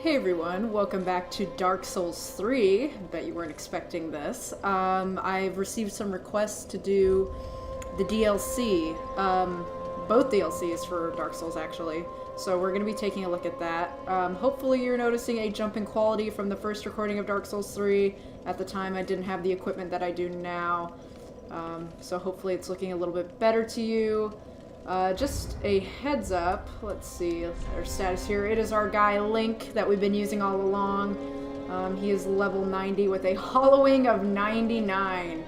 Hey everyone, welcome back to Dark Souls 3. Bet you weren't expecting this. I've received some requests to do the DLC, both DLCs for Dark Souls actually. So we're going to be taking a look at that. Hopefully you're noticing a jump in quality from the first recording of Dark Souls 3. At the time I didn't have the equipment that I do now. So hopefully it's looking a little bit better to you. Just a heads up, let's see our status here. It is our guy Link that we've been using all along. He is level 90 with a hollowing of 99,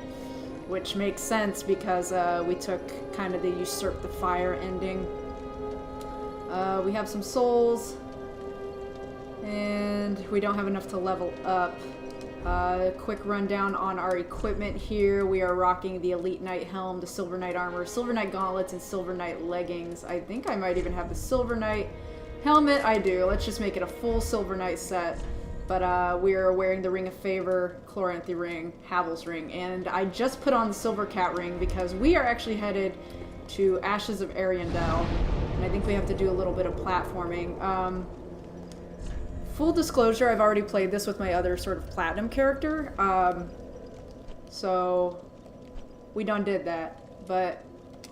which makes sense because we took kind of the Usurp the Fire ending. We have some souls, and we don't have enough to level up. Quick rundown on our equipment here. We are rocking the Elite Knight helm, the Silver Knight armor, Silver Knight gauntlets, and Silver Knight leggings. I think I might even have the Silver Knight helmet. I do. Let's just make it a full Silver Knight set. But we are wearing the Ring of Favor, Chloranthy ring, Havel's ring, and I just put on the Silver Cat ring because we are actually headed to Ashes of Ariandel, and I think we have to do a little bit of platforming. Full disclosure, I've already played this with my other sort of platinum character, so we done did that. But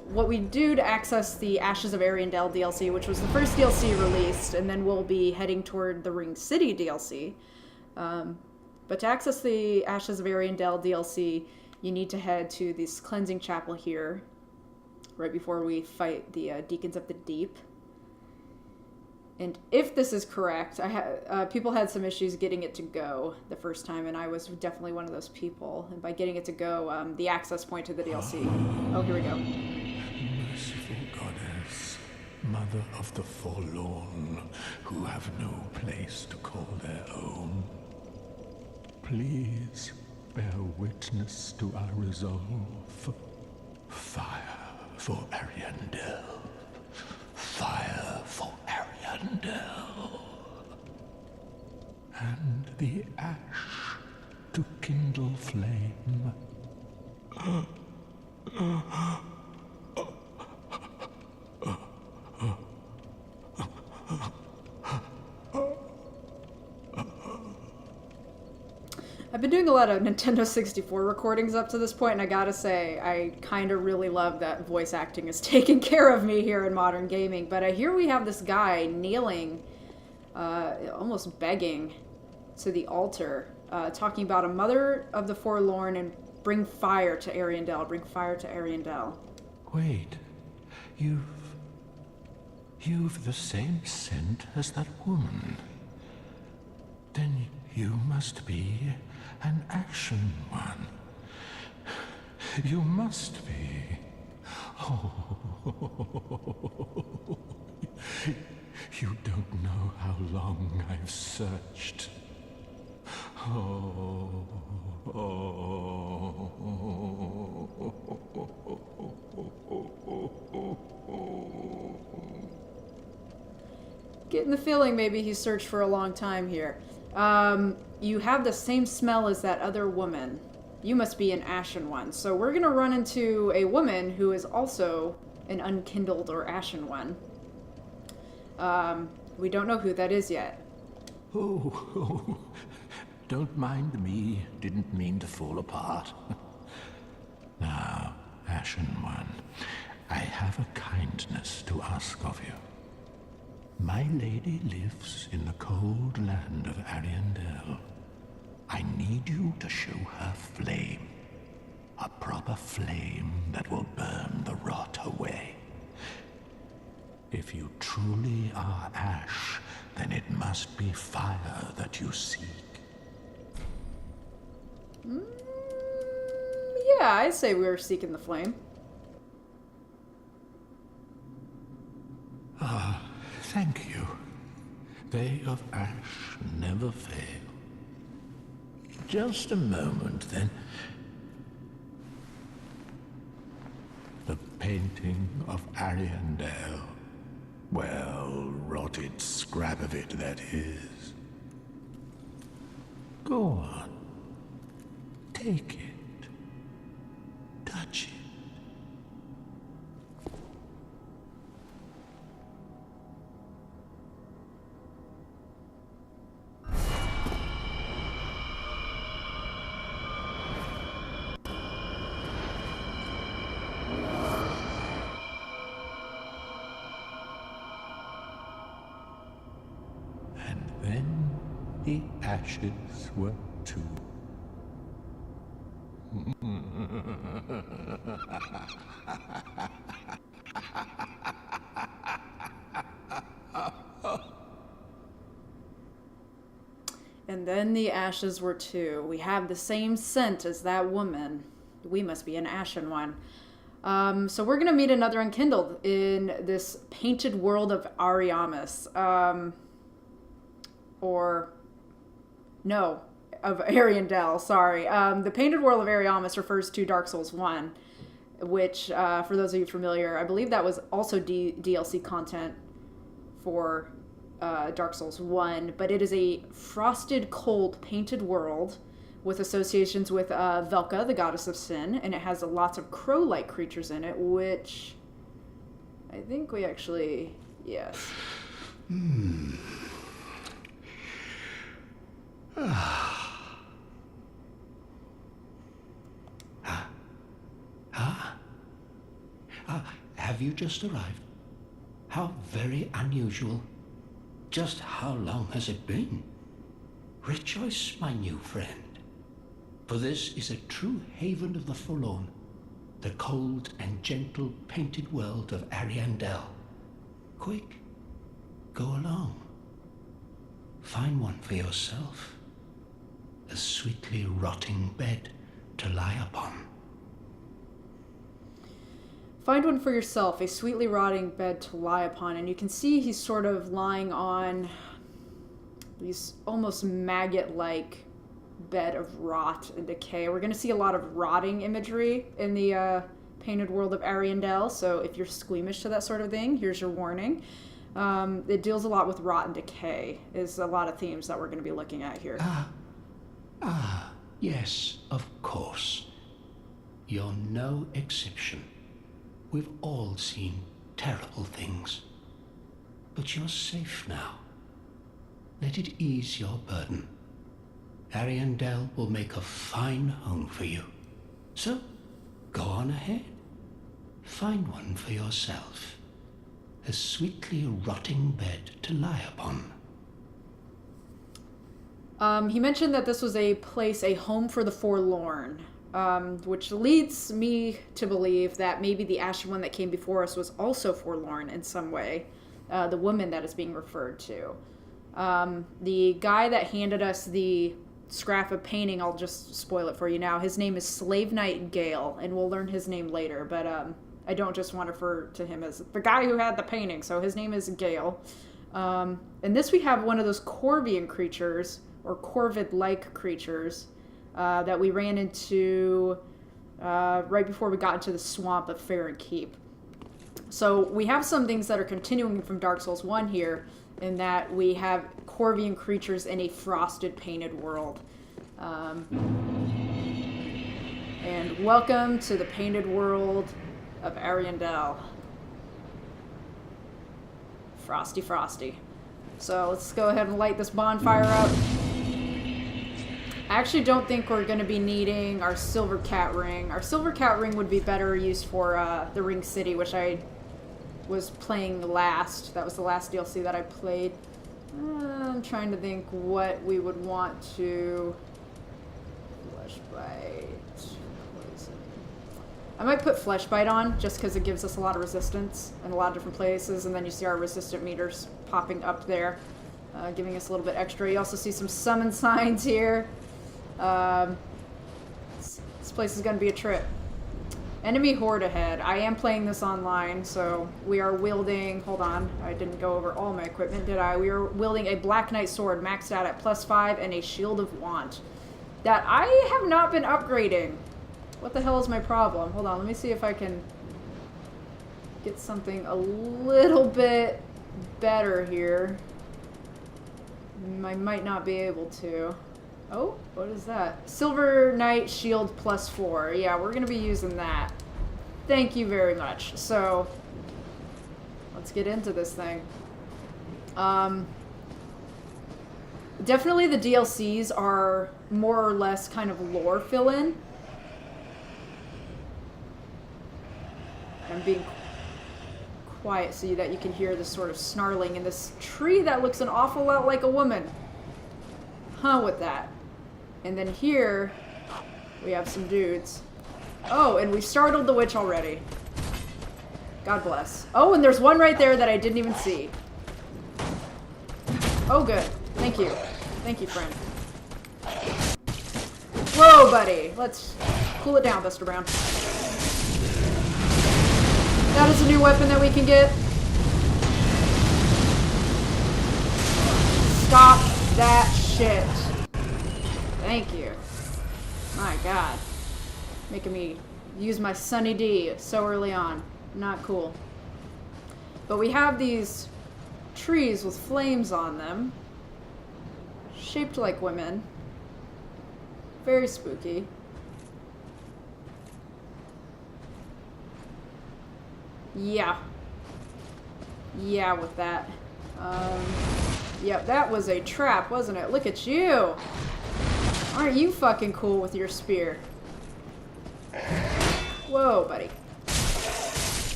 what we do to access the Ashes of Ariandel DLC, which was the first DLC released, and then we'll be heading toward the Ring City DLC. But to access the Ashes of Ariandel DLC, you need to head to this cleansing chapel here, right before we fight the Deacons of the Deep. And if this is correct, people had some issues getting it to go the first time, and I was definitely one of those people. And by getting it to go, the access point to the DLC. Oh, here we go. Merciful goddess, mother of the forlorn, who have no place to call their own, please bear witness to our resolve. Fire for Ariandel. Fire for Ariandel. And the ash to kindle flame. I've been doing a lot of Nintendo 64 recordings up to this point, and I gotta say, I kind of really love that voice acting is taking care of me here in modern gaming. But here we have this guy kneeling, almost begging to the altar, talking about a mother of the forlorn and bring fire to Ariandel, bring fire to Ariandel. Wait, you've the same scent as that woman. Then you must be an action one. You must be. Oh, you don't know how long I've searched. Getting the feeling maybe he searched for a long time here. You have the same smell as that other woman. You must be an ashen one. So we're gonna run into a woman who is also an unkindled or ashen one. We don't know who that is yet. Oh, don't mind me. Didn't mean to fall apart. Now, Ashen One, I have a kindness to ask of you. My lady lives in the cold land of Ariandel. I need you to show her flame. A proper flame that will burn the rot away. If you truly are ash, then it must be fire that you seek. Yeah, I say we were seeking the flame. Thank you. They of ash never fail. Just a moment, then. The painting of Ariandel. Well, rotted scrap of it, that is. Go on. Take it. Touch it. Then the ashes were two. And then the ashes were two. We have the same scent as that woman. We must be an ashen one. So we're going to meet another Unkindled in this painted world of Ariamis. Of Ariandel, sorry. The painted world of Ariamis refers to Dark Souls 1, which, for those of you familiar, I believe that was also DLC content for Dark Souls 1, but it is a frosted, cold, painted world with associations with Velka, the goddess of sin, and it has lots of crow-like creatures in it, which I think we actually, yes. Have you just arrived? How very unusual. Just how long has it been? Rejoice, my new friend, for this is a true haven of the forlorn, the cold and gentle painted world of Ariandel. Quick, go along. Find one for yourself, a sweetly rotting bed to lie upon. Find one for yourself, a sweetly rotting bed to lie upon. And you can see he's sort of lying on these almost maggot-like bed of rot and decay. We're going to see a lot of rotting imagery in the painted world of Ariandel, so if you're squeamish to that sort of thing, here's your warning. It deals a lot with rot and decay, is a lot of themes that we're going to be looking at here. Yes, of course. You're no exception. We've all seen terrible things. But you're safe now. Let it ease your burden. Ariandel will make a fine home for you. So, go on ahead. Find one for yourself. A sweetly rotting bed to lie upon. He mentioned that this was a place, a home for the forlorn. Which leads me to believe that maybe the Ashen One that came before us was also forlorn in some way. The woman that is being referred to. The guy that handed us the scrap of painting, I'll just spoil it for you now. His name is Slave Knight Gale, and we'll learn his name later, but I don't just want to refer to him as the guy who had the painting, so his name is Gale. In this we have one of those Corvian creatures, or Corvid-like creatures, that we ran into right before we got into the swamp of Fair and Keep. So we have some things that are continuing from Dark Souls 1 here, in that we have Corvian creatures in a frosted, painted world. And welcome to the painted world of Ariandel. Frosty, frosty. So let's go ahead and light this bonfire up. I actually don't think we're going to be needing our Silver Cat Ring. Our Silver Cat Ring would be better used for the Ring City, which I was playing last. That was the last DLC that I played. I'm trying to think what we would want to... Fleshbite... Poison... I might put Fleshbite on, just because it gives us a lot of resistance in a lot of different places, and then you see our resistant meters popping up there, giving us a little bit extra. You also see some summon signs here. This place is going to be a trip. Enemy horde ahead. I am playing this online, so we are wielding... Hold on, I didn't go over all my equipment, did I? We are wielding a Black Knight sword maxed out at +5 and a Shield of Want that I have not been upgrading. What the hell is my problem? Hold on, let me see if I can get something a little bit better here. I might not be able to. Oh, what is that? Silver Knight Shield +4. Yeah, we're going to be using that. Thank you very much. So, let's get into this thing. Definitely the DLCs are more or less kind of lore fill-in. I'm being quiet so that you can hear this sort of snarling in this tree that looks an awful lot like a woman. Huh with that. And then here, we have some dudes. Oh, and we've startled the witch already. God bless. Oh, and there's one right there that I didn't even see. Oh, good. Thank you. Thank you, friend. Whoa, buddy. Let's cool it down, Buster Brown. That is a new weapon that we can get. Stop that shit. Thank you. My God. Making me use my Sunny D so early on. Not cool. But we have these trees with flames on them. Shaped like women. Very spooky. Yeah. Yeah, with that. Yep, that was a trap, wasn't it? Look at you! Aren't you fucking cool with your spear? Whoa, buddy.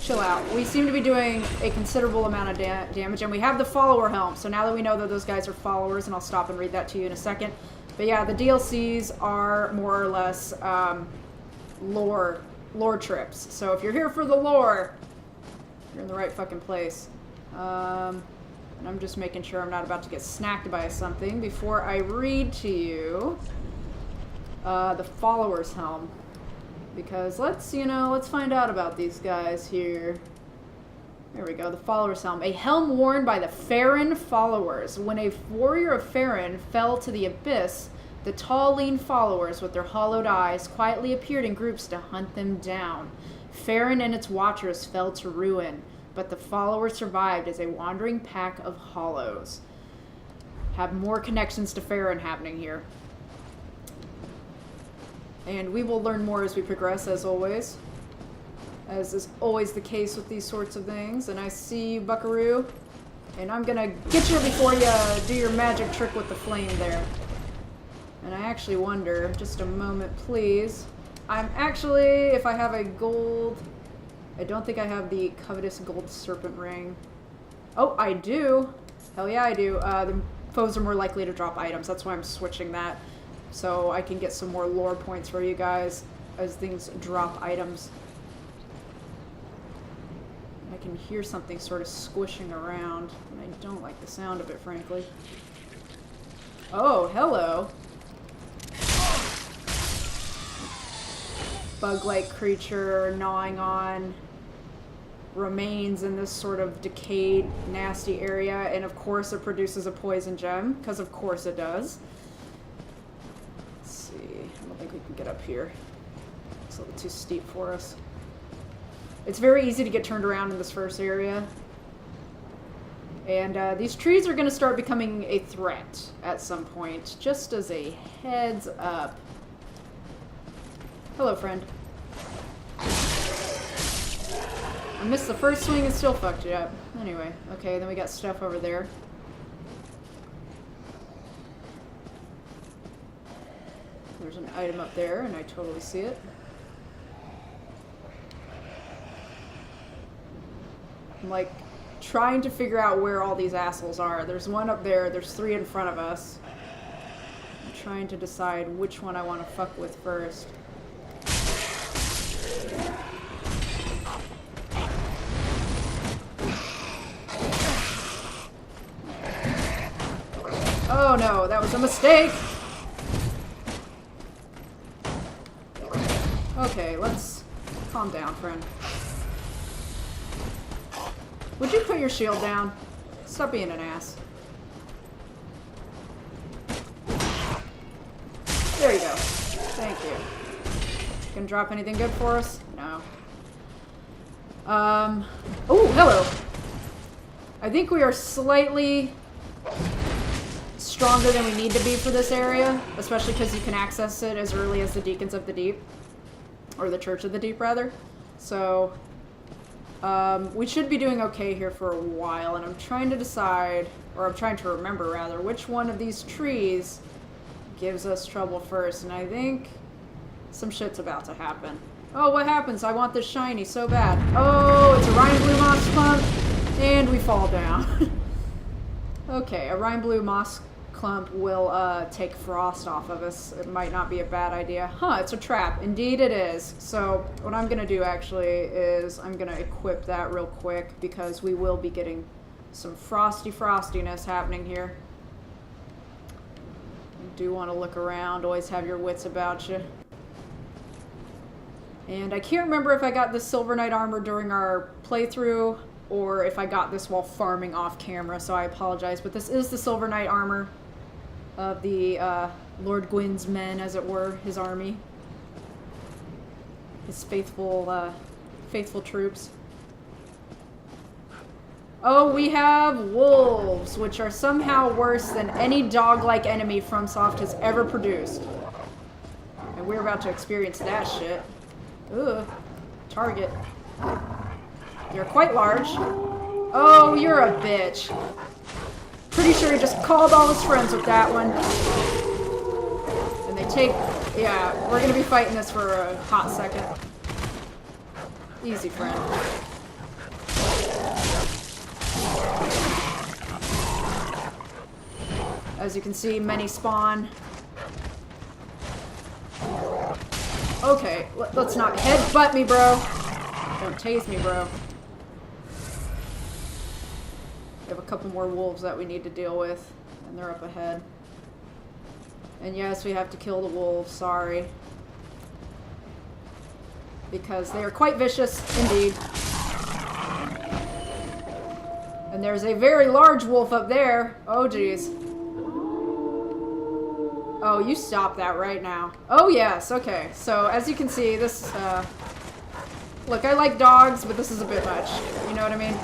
Chill out. We seem to be doing a considerable amount of damage, and we have the follower helm, so now that we know that those guys are followers, and I'll stop and read that to you in a second. But yeah, the DLCs are more or less lore trips. So if you're here for the lore, you're in the right fucking place. And I'm just making sure I'm not about to get snacked by something before I read to you the follower's helm. Because let's find out about these guys here. There we go, the follower's helm. A helm worn by the Farron followers. When a warrior of Farron fell to the abyss, the tall, lean followers with their hollowed eyes quietly appeared in groups to hunt them down. Farron and its watchers fell to ruin, but the followers survived as a wandering pack of hollows. Have more connections to Farron happening here. And we will learn more as we progress, as always. As is always the case with these sorts of things. And I see you, Buckaroo. And I'm gonna get you before you do your magic trick with the flame there. And I actually wonder, just a moment please. I'm actually, if I have a gold... I don't think I have the covetous gold serpent ring. Oh, I do! Hell yeah, I do. The foes are more likely to drop items. That's why I'm switching that. So I can get some more lore points for you guys as things drop items. I can hear something sort of squishing around, and I don't like the sound of it, frankly. Oh, hello! Bug-like creature gnawing on remains in this sort of decayed, nasty area, and of course it produces a poison gem, because of course it does. I don't think we can get up here. It's a little too steep for us. It's very easy to get turned around in this first area. And these trees are going to start becoming a threat at some point, just as a heads up. Hello, friend. I missed the first swing and still fucked you up. Anyway, okay, then we got stuff over there. There's an item up there, and I totally see it. I'm like trying to figure out where all these assholes are. There's one up there, there's 3 in front of us. I'm trying to decide which one I want to fuck with first. Oh no, that was a mistake! Okay, let's calm down, friend. Would you put your shield down? Stop being an ass. There you go. Thank you. Gonna drop anything good for us? No. Oh, hello. I think we are slightly stronger than we need to be for this area, especially because you can access it as early as the Deacons of the Deep. Or the Church of the Deep, rather. So, we should be doing okay here for a while, and I'm trying to decide, or I'm trying to remember, rather, which one of these trees gives us trouble first, and I think some shit's about to happen. Oh, what happens? I want this shiny so bad. Oh, it's a Ryan Blue Moss pump. And we fall down. Okay, a rime blue moss clump will take frost off of us. It might not be a bad idea. Huh, it's a trap. Indeed it is. So what I'm gonna do actually is I'm gonna equip that real quick because we will be getting some frostiness happening here. You do want to look around, always have your wits about you. And I can't remember if I got the Silver Knight armor during our playthrough or if I got this while farming off camera, so I apologize. But this is the Silver Knight armor of the Lord Gwyn's men, as it were, his army. His faithful troops. Oh, we have wolves, which are somehow worse than any dog-like enemy FromSoft has ever produced. And we're about to experience that shit. Ugh. Target. You're quite large. Oh, you're a bitch. Pretty sure he just called all his friends with that one. And they take... Yeah, we're gonna be fighting this for a hot second. Easy, friend. As you can see, many spawn. Okay, let's not headbutt me, bro. Don't tase me, bro. We have a couple more wolves that we need to deal with, and they're up ahead. And yes, we have to kill the wolves, sorry. Because they are quite vicious, indeed. And there's a very large wolf up there. Oh, geez. Oh, you stop that right now. Oh, yes, okay. So, as you can see, this, look, I like dogs, but this is a bit much. You know what I mean?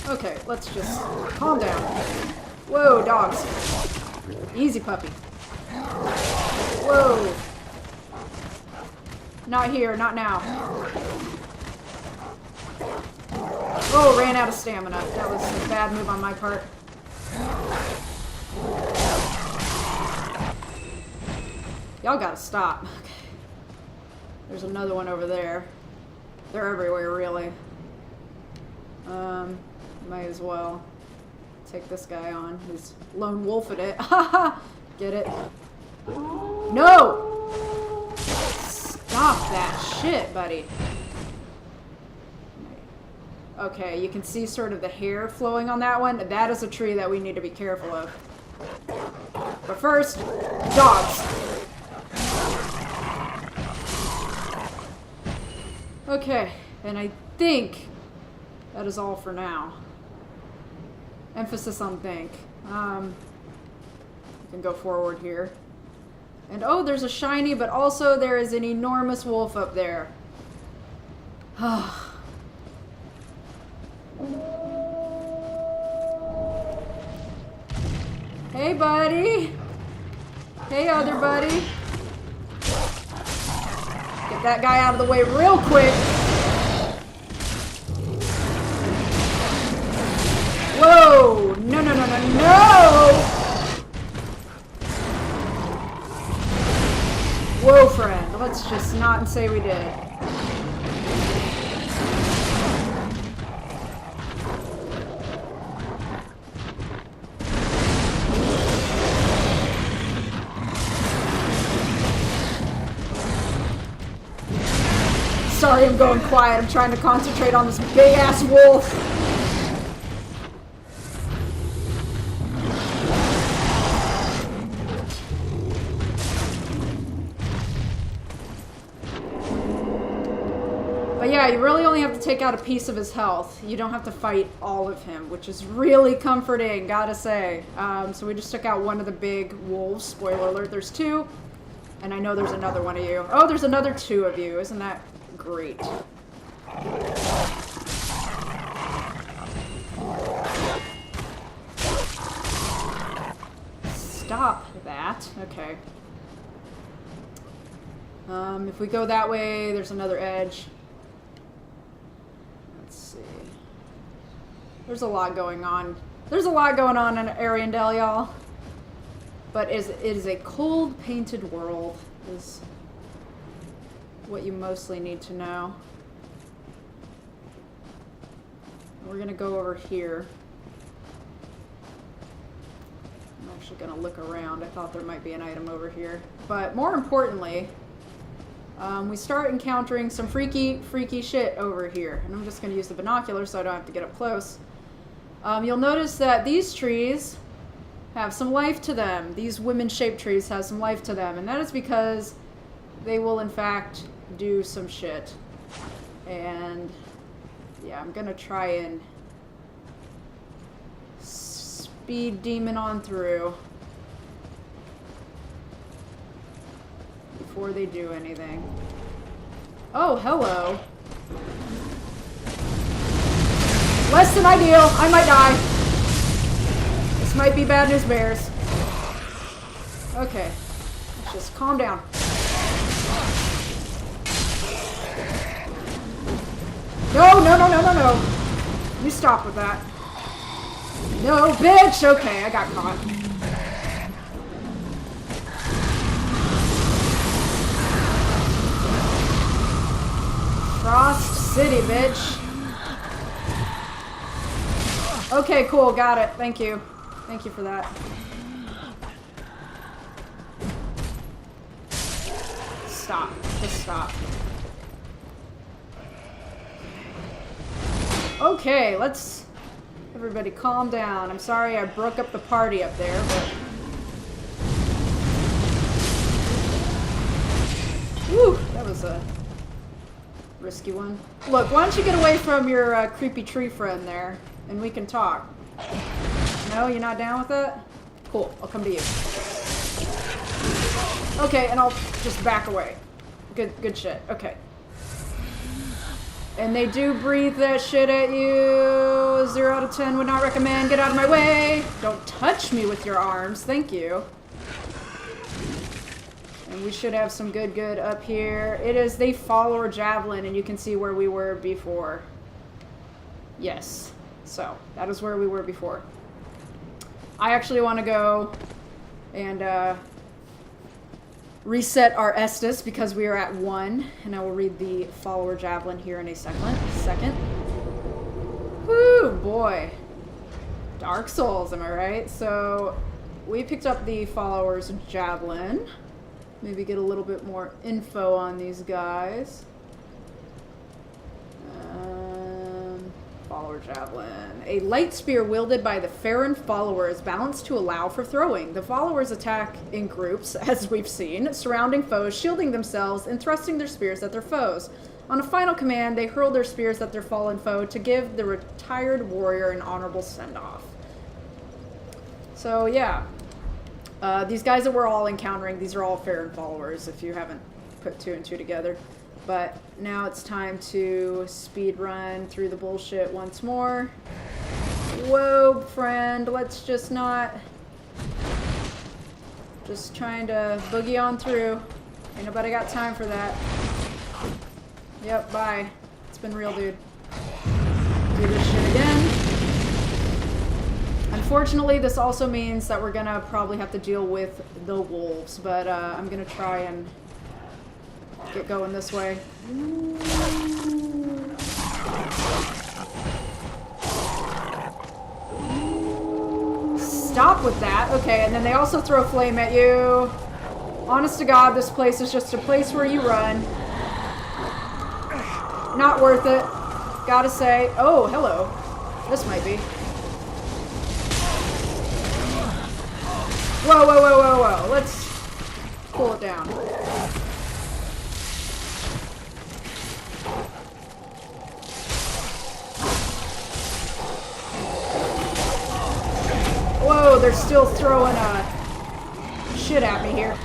Okay, let's just calm down. Whoa, dogs. Easy, puppy. Whoa. Not here, not now. Oh, ran out of stamina. That was a bad move on my part. Y'all gotta stop. Okay. There's another one over there. They're everywhere, really. Might as well take this guy on. He's lone wolfing it. Haha! Get it? No! Stop that shit, buddy. Okay, you can see sort of the hair flowing on that one. That is a tree that we need to be careful of. But first, dogs. Okay, and I think that is all for now. Emphasis on think. We can go forward here. And oh, there's a shiny, but also there is an enormous wolf up there. Hey, buddy. Hey, other buddy. Get that guy out of the way real quick. Whoa! No, no, no, no, no! Whoa, friend. Let's just not say we did. Sorry, I'm going quiet. I'm trying to concentrate on this big-ass wolf. But yeah, you really only have to take out a piece of his health. You don't have to fight all of him, which is really comforting, gotta say. So we just took out one of the big wolves. Spoiler alert, there's two. And I know there's another one of you. Oh, there's another two of you. Isn't that great? Stop that. Okay. If we go that way, there's another edge. Let's see. There's a lot going on. There's a lot going on in Ariandel, y'all. But it is a cold, painted world. what you mostly need to know. We're gonna go over here. I'm actually gonna look around. I thought there might be an item over here. But more importantly, we start encountering some freaky shit over here. And I'm just gonna use the binocular so I don't have to get up close. You'll notice that these trees have some life to them. These women-shaped trees have some life to them. And that is because they will, in fact, do some shit. And yeah, I'm gonna try and speed demon on through before they do anything. Oh, hello. Less than ideal. I might die. This might be bad news bears. Okay. Let's just calm down. No. You stop with that. No, bitch! Okay, I got caught. Frost City, bitch. Okay, cool, got it. Thank you. Thank you for that. Stop. Just stop. Okay, let's... Everybody calm down. I'm sorry I broke up the party up there, but... Whew, that was a risky one. Look, why don't you get away from your creepy tree friend there, and we can talk. No, you're not down with it? Cool, I'll come to you. Okay, and I'll just back away. Good shit. Okay. And they do breathe that shit at you. 0 out of 10 would not recommend. Get out of my way. Don't touch me with your arms. Thank you. And we should have some good up here. It is the follower javelin, and you can see where we were before. Yes. So, that is where we were before. I actually want to go and reset our Estus because we are at 1, and I will read the follower javelin here in a second. Whoo, boy. Dark Souls, am I right? So, we picked up the follower's javelin. Maybe get a little bit more info on these guys. Follower javelin. A light spear wielded by the Farron followers, balanced to allow for throwing. The followers attack in groups, as we've seen, surrounding foes, shielding themselves, and thrusting their spears at their foes. On a final command, they hurl their spears at their fallen foe to give the retired warrior an honorable send-off. So, yeah. These guys that we're all encountering, these are all Farron followers, if you haven't put 2 and 2 together. But now it's time to speed run through the bullshit once more. Whoa, friend, let's just not... Just trying to boogie on through. Ain't nobody got time for that. Yep, bye. It's been real, dude. Do this shit again. Unfortunately, this also means that we're gonna probably have to deal with the wolves, but I'm gonna try and get going this way. Stop with that. Okay, and then they also throw flame at you. Honest to God, this place is just a place where you run. Not worth it. Gotta say. Oh, hello. This might be. Whoa. Let's pull it down. Whoa, they're still throwing shit at me here.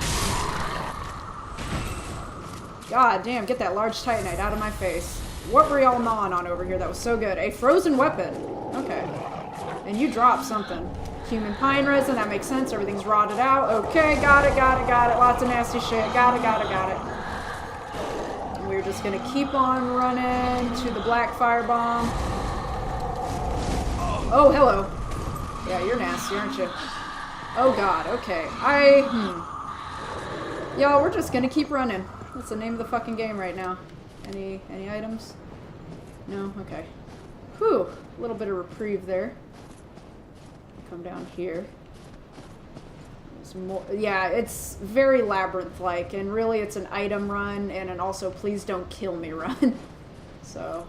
God damn, get that large titanite out of my face. What were y'all gnawing on over here that was so good? A frozen weapon. Okay. And you dropped something. Human pine resin, that makes sense. Everything's rotted out. Okay, got it. Lots of nasty shit. Got it. And we're just gonna keep on running to the black firebomb. Oh, hello. Yeah, you're nasty, aren't you? Oh god, okay. Yo, we're just gonna keep running. That's the name of the fucking game right now. Any items? No? Okay. Whew. A little bit of reprieve there. Come down here. There's more. Yeah, it's very labyrinth-like, and really it's an item run and an also please don't kill me run. So.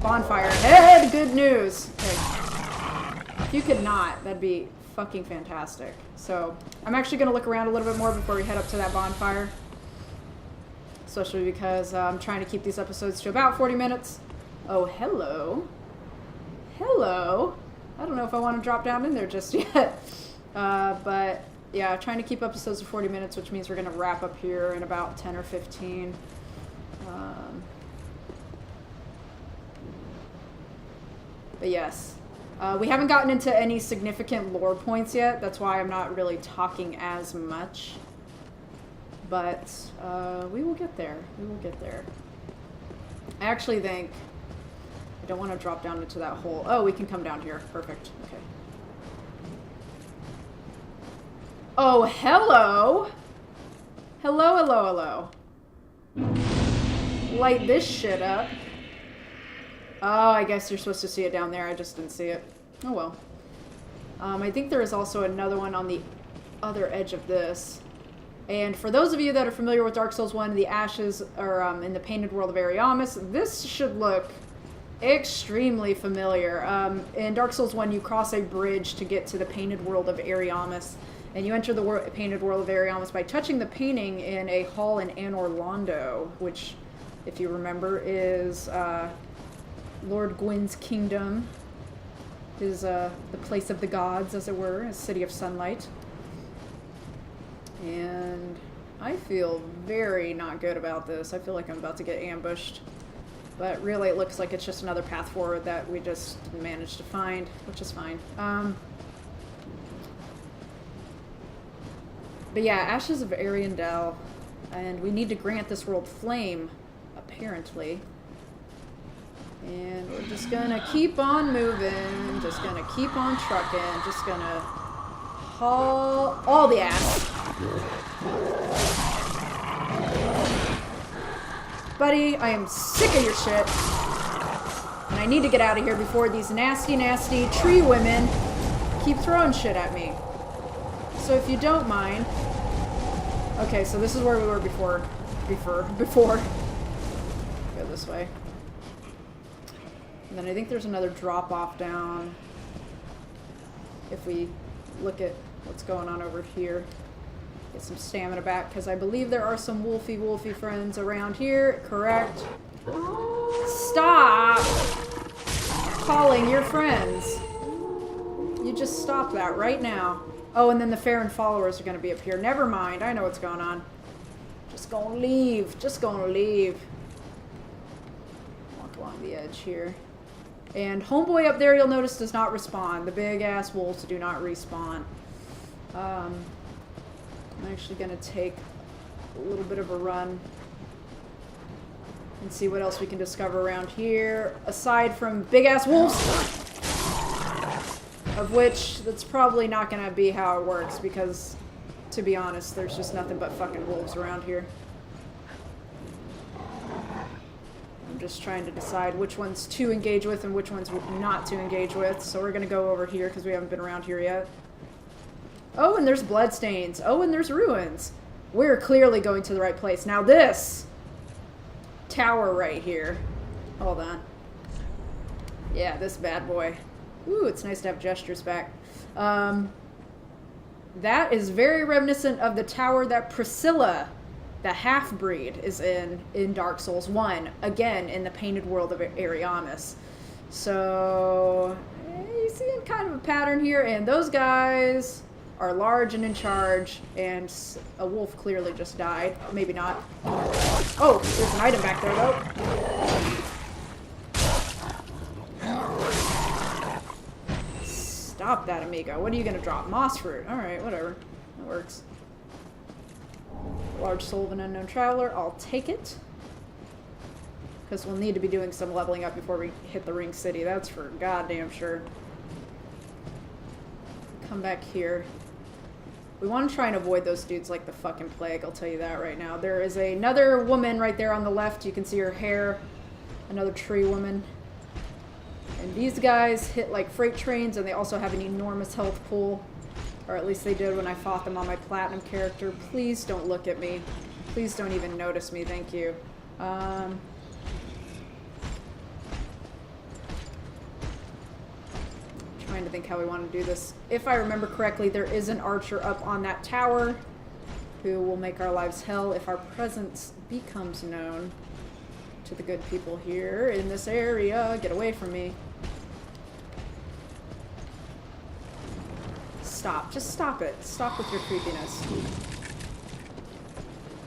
Bonfire head! Good news! Okay. If you could not, that'd be fucking fantastic. So, I'm actually going to look around a little bit more before we head up to that bonfire. Especially because I'm trying to keep these episodes to about 40 minutes. Oh, hello. Hello. I don't know if I want to drop down in there just yet. But, yeah, trying to keep episodes to 40 minutes, which means we're going to wrap up here in about 10 or 15. But yes. We haven't gotten into any significant lore points yet. That's why I'm not really talking as much. But we will get there. We will get there. I actually think I don't want to drop down into that hole. Oh, we can come down here. Perfect. Okay. Oh, hello. Hello, hello, hello. Light this shit up. Oh, I guess you're supposed to see it down there. I just didn't see it. Oh, well. I think there is also another one on the other edge of this. And for those of you that are familiar with Dark Souls 1, the ashes are in the painted world of Ariamis. This should look extremely familiar. In Dark Souls 1, you cross a bridge to get to the painted world of Ariamis. And you enter the painted world of Ariamis by touching the painting in a hall in Anor Londo, which, if you remember, is Lord Gwyn's kingdom. Is the place of the gods, as it were, a city of sunlight. And I feel very not good about this. I feel like I'm about to get ambushed. But really, it looks like it's just another path forward that we just didn't manage to find, which is fine. But yeah, Ashes of Ariandel. And we need to grant this world flame, apparently. And we're just gonna keep on moving, just gonna keep on trucking, just gonna haul all the ass. Buddy, I am sick of your shit. And I need to get out of here before these nasty, nasty tree women keep throwing shit at me. So if you don't mind... Okay, so this is where we were before. Go this way. And then I think there's another drop-off down. If we look at what's going on over here. Get some stamina back, because I believe there are some wolfy friends around here. Correct. Stop calling your friends. You just stop that right now. Oh, and then the Farron followers are going to be up here. Never mind. I know what's going on. Just gonna leave. Just gonna leave. Walk along the edge here. And homeboy up there, you'll notice, does not respawn. The big-ass wolves do not respawn. I'm actually going to take a little bit of a run and see what else we can discover around here. Aside from big-ass wolves, of which that's probably not going to be how it works because, to be honest, there's just nothing but fucking wolves around here. I'm just trying to decide which ones to engage with and which ones not to engage with. So we're going to go over here because we haven't been around here yet. Oh, and there's bloodstains. Oh, and there's ruins. We're clearly going to the right place. Now this tower right here. Hold on. Yeah, this bad boy. Ooh, it's nice to have gestures back. That is very reminiscent of the tower that Priscilla, the half-breed, is in Dark Souls 1. Again, in the painted world of Ariamis. So, you see kind of a pattern here. And those guys are large and in charge. And a wolf clearly just died. Maybe not. Oh, there's an item back there, though. Stop that, amigo. What are you going to drop? Moss fruit. Alright, whatever. That works. Large soul of an unknown traveler. I'll take it. Because we'll need to be doing some leveling up before we hit the ring city. That's for goddamn sure. Come back here. We want to try and avoid those dudes like the fucking plague, I'll tell you that right now. There is another woman right there on the left. You can see her hair. Another tree woman. And these guys hit like freight trains, and they also have an enormous health pool. Or at least they did when I fought them on my platinum character. Please don't look at me. Please don't even notice me, thank you. Trying to think how we want to do this. If I remember correctly, there is an archer up on that tower who will make our lives hell if our presence becomes known to the good people here in this area. Get away from me. Stop. Just stop it. Stop with your creepiness.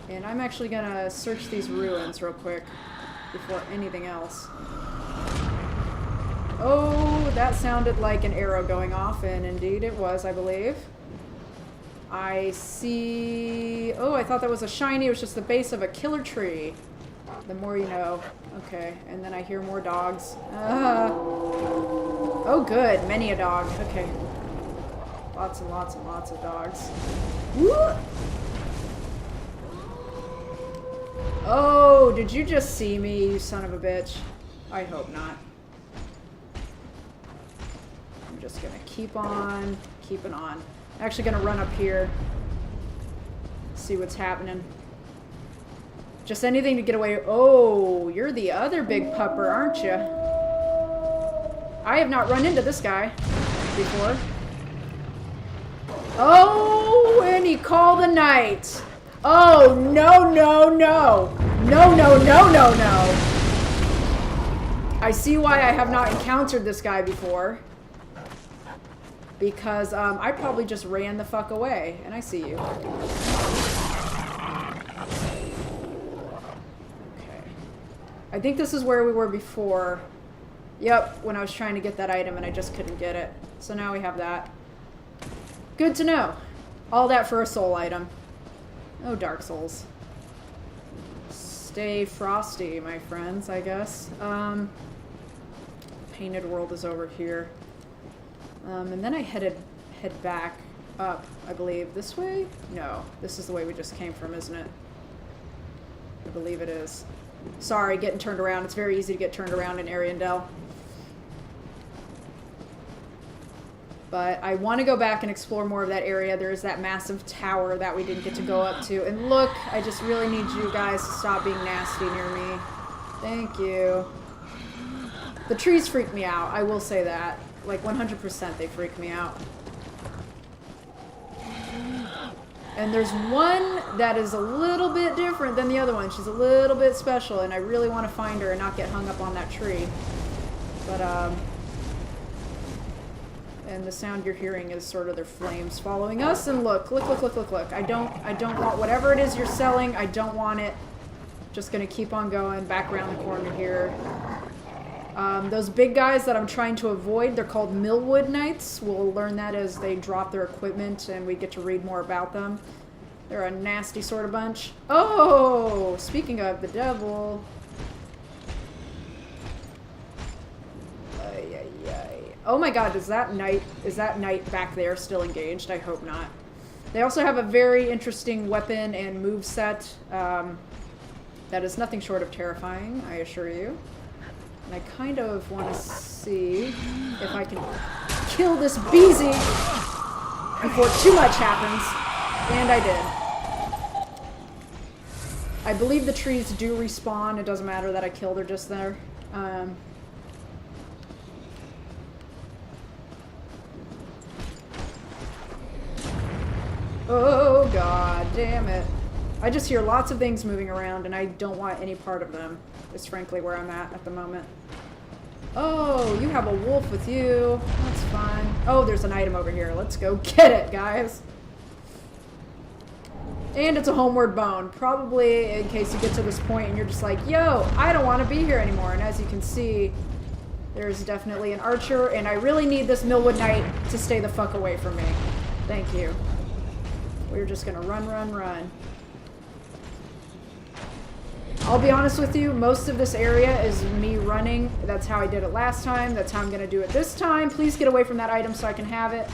And I'm actually gonna search these ruins real quick before anything else. Oh, that sounded like an arrow going off, and indeed it was, I believe. I see... Oh, I thought that was a shiny. It was just the base of a killer tree. The more you know. Okay, and then I hear more dogs. Oh, good. Many a dog. Okay. Lots and lots and lots of dogs. Woo! Oh, did you just see me, you son of a bitch? I hope not. I'm just gonna keep on keeping on. I'm actually gonna run up here. See what's happening. Just anything to get away. Oh, you're the other big pupper, aren't you? I have not run into this guy before. Oh, and he called a night. Oh, no, no, no. No, no, no, no, no. I see why I have not encountered this guy before. Because I probably just ran the fuck away. And I see you. Okay. I think this is where we were before. Yep, when I was trying to get that item and I just couldn't get it. So now we have that. Good to know. All that for a soul item. Oh, Dark Souls. Stay frosty, my friends, I guess. Painted World is over here. And then I head back up, I believe. This way? No. This is the way we just came from, isn't it? I believe it is. Sorry, getting turned around. It's very easy to get turned around in Ariandel. But I want to go back and explore more of that area. There is that massive tower that we didn't get to go up to. And look, I just really need you guys to stop being nasty near me. Thank you. The trees freak me out, I will say that. Like 100% they freak me out. And there's one that is a little bit different than the other one. She's a little bit special, and I really want to find her and not get hung up on that tree. But, and the sound you're hearing is sort of their flames following us. And look, look, look, look, look, look. I don't want whatever it is you're selling. I don't want it. Just gonna keep on going back around the corner here. Those big guys that I'm trying to avoid, they're called Millwood Knights. We'll learn that as they drop their equipment and we get to read more about them. They're a nasty sort of bunch. Oh, speaking of the devil. Oh my god, is that knight back there still engaged? I hope not. They also have a very interesting weapon and move set that is nothing short of terrifying, I assure you. And I kind of want to see if I can kill this beezy before too much happens. And I did. I believe the trees do respawn. It doesn't matter that I killed her just there. Oh god damn it. I just hear lots of things moving around and I don't want any part of them. Is frankly where I'm at the moment. Oh, you have a wolf with you. That's fine. Oh, there's an item over here. Let's go get it, guys. And it's a homeward bone. Probably in case you get to this point and you're just like, yo, I don't want to be here anymore. And as you can see, there's definitely an archer and I really need this Millwood Knight to stay the fuck away from me. Thank you. We're just gonna run, run, run. I'll be honest with you, most of this area is me running. That's how I did it last time. That's how I'm gonna do it this time. Please get away from that item so I can have it.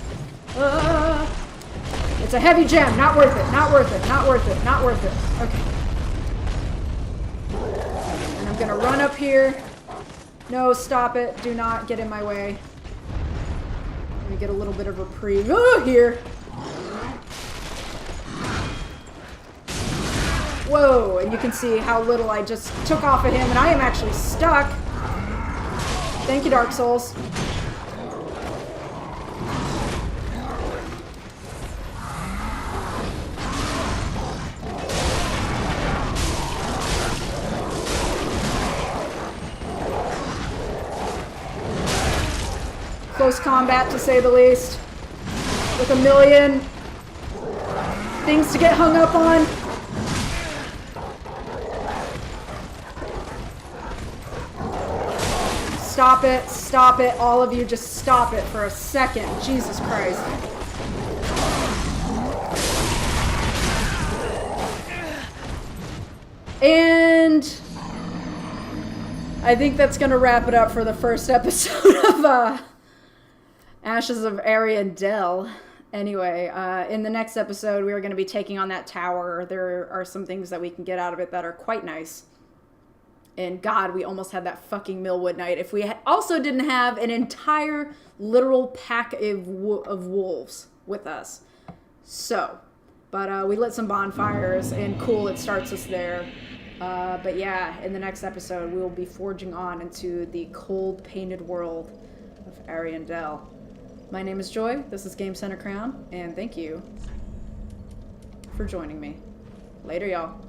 It's a heavy gem. Not worth it. Not worth it. Not worth it. Not worth it. Okay. And I'm gonna run up here. No, stop it. Do not get in my way. Let me get a little bit of reprieve. Oh, here. Whoa, and you can see how little I just took off of him, and I am actually stuck. Thank you, Dark Souls. Close combat, to say the least. With a million things to get hung up on. Stop it, all of you, just stop it for a second. Jesus Christ. And I think that's gonna wrap it up for the first episode of Ashes of Ariandel. Anyway, in the next episode, we are going to be taking on that tower. There are some things that we can get out of it that are quite nice. And God, we almost had that fucking Millwood Knight. If we also didn't have an entire literal pack of wolves with us. So, but we lit some bonfires, and cool, it starts us there. But yeah, in the next episode, we will be forging on into the cold, painted world of Ariandel. My name is Joy, this is Game Center Crown, and thank you for joining me. Later, y'all.